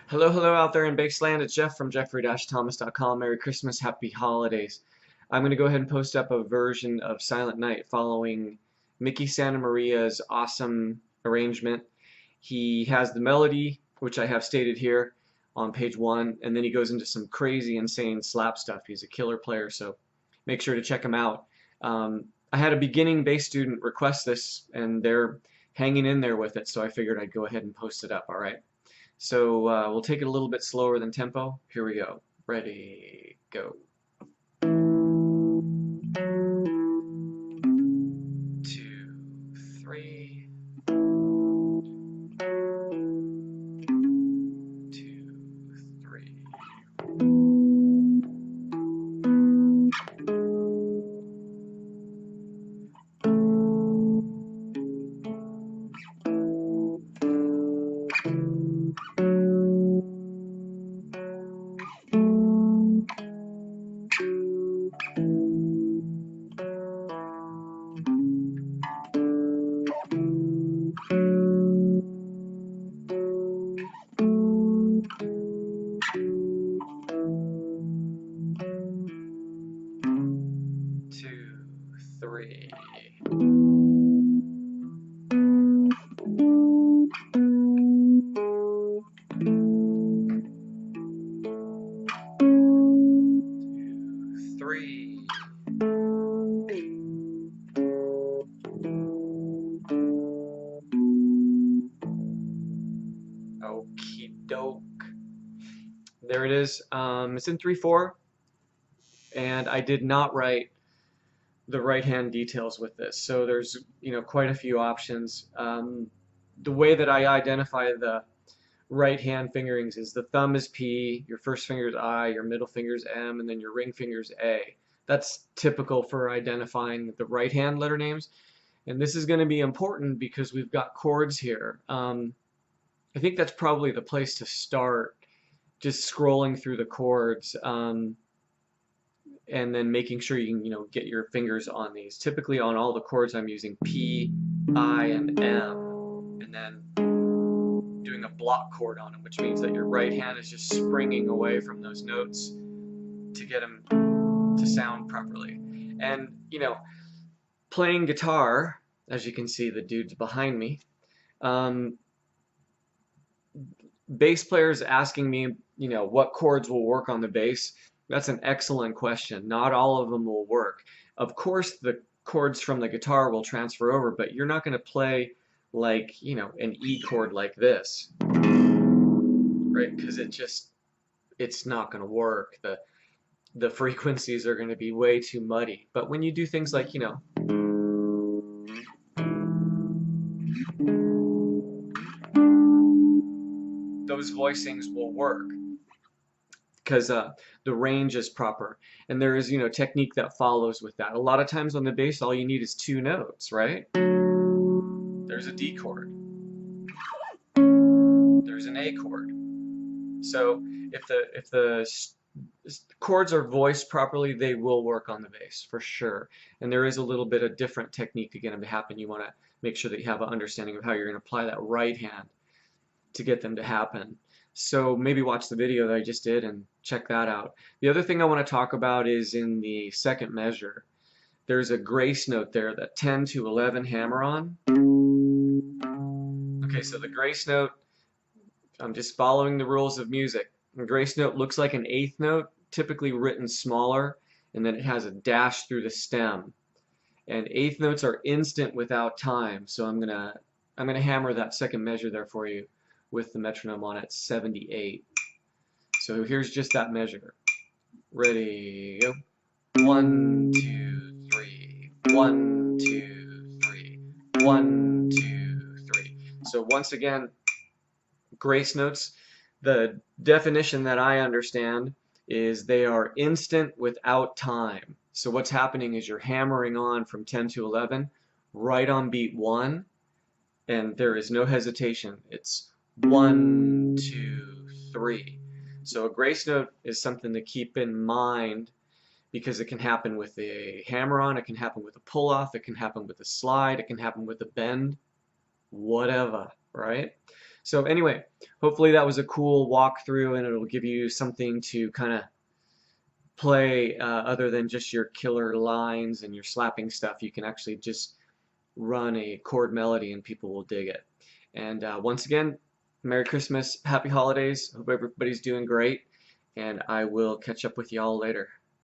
Hello, hello out there in Baseland. It's Jeff from Jeffrey-Thomas.com. Merry Christmas, Happy Holidays. I'm going to go ahead and post up a version of Silent Night following Mickey Santa Maria's awesome arrangement. He has the melody, which I have stated here on page 1, and then he goes into some crazy, insane slap stuff. He's a killer player, so make sure to check him out. I had a beginning bass student request this, and they're hanging in there with it, so I figured I'd go ahead and post it up, all right? So we'll take it a little bit slower than tempo. Here we go. Ready, go. 2, 3. 2, 3. 2, 3. 3. Okie doke. There it is. It's in 3/4, and I did not write the right hand details with this. So there's quite a few options. The way that I identify the right hand fingerings is the thumb is P, your first finger is I, your middle finger is M, and then your ring finger is A. That's typical for identifying the right hand letter names. And this is going to be important because we've got chords here. I think that's probably the place to start, just scrolling through the chords. And then making sure you can get your fingers on these. Typically on all the chords I'm using P, I, and M, and then doing a block chord on them, which means that your right hand is just springing away from those notes to get them to sound properly. And playing guitar, as you can see, the dude's behind me. Bass players asking me, what chords will work on the bass. That's an excellent question. Not all of them will work. Of course, the chords from the guitar will transfer over, but you're not going to play like, an E chord like this, right? Because it's not going to work. The frequencies are going to be way too muddy. But when you do things like, those voicings will work because the range is proper, and there is technique that follows with that. A lot of times on the bass, all you need is 2 notes, right? There's a D chord. There's an A chord. So if the chords are voiced properly, they will work on the bass for sure. And there is a little bit of different technique to get them to happen. You want to make sure that you have an understanding of how you're going to apply that right hand to get them to happen. So maybe watch the video that I just did and check that out. The other thing I want to talk about is in the second measure. There's a grace note there, that 10 to 11 hammer on. Okay, so the grace note, I'm just following the rules of music. The grace note looks like an eighth note, typically written smaller, and then it has a dash through the stem. And eighth notes are instant without time, so I'm gonna hammer that second measure there for you with the metronome on at 78. So here's just that measure. Ready, go. 1, 2, 3. 1, 2, 3. 1, 2, 3. So once again, grace notes, the definition that I understand is they are instant without time. So what's happening is you're hammering on from 10 to 11 right on beat 1, and there is no hesitation. It's 1, 2, 3. So a grace note is something to keep in mind because it can happen with a hammer on, it can happen with a pull off, it can happen with a slide, it can happen with a bend, whatever, right? So anyway, hopefully that was a cool walkthrough and it'll give you something to kind of play other than just your killer lines and your slapping stuff. You can actually just run a chord melody and people will dig it. And once again, Merry Christmas, Happy Holidays. Hope everybody's doing great, and I will catch up with y'all later.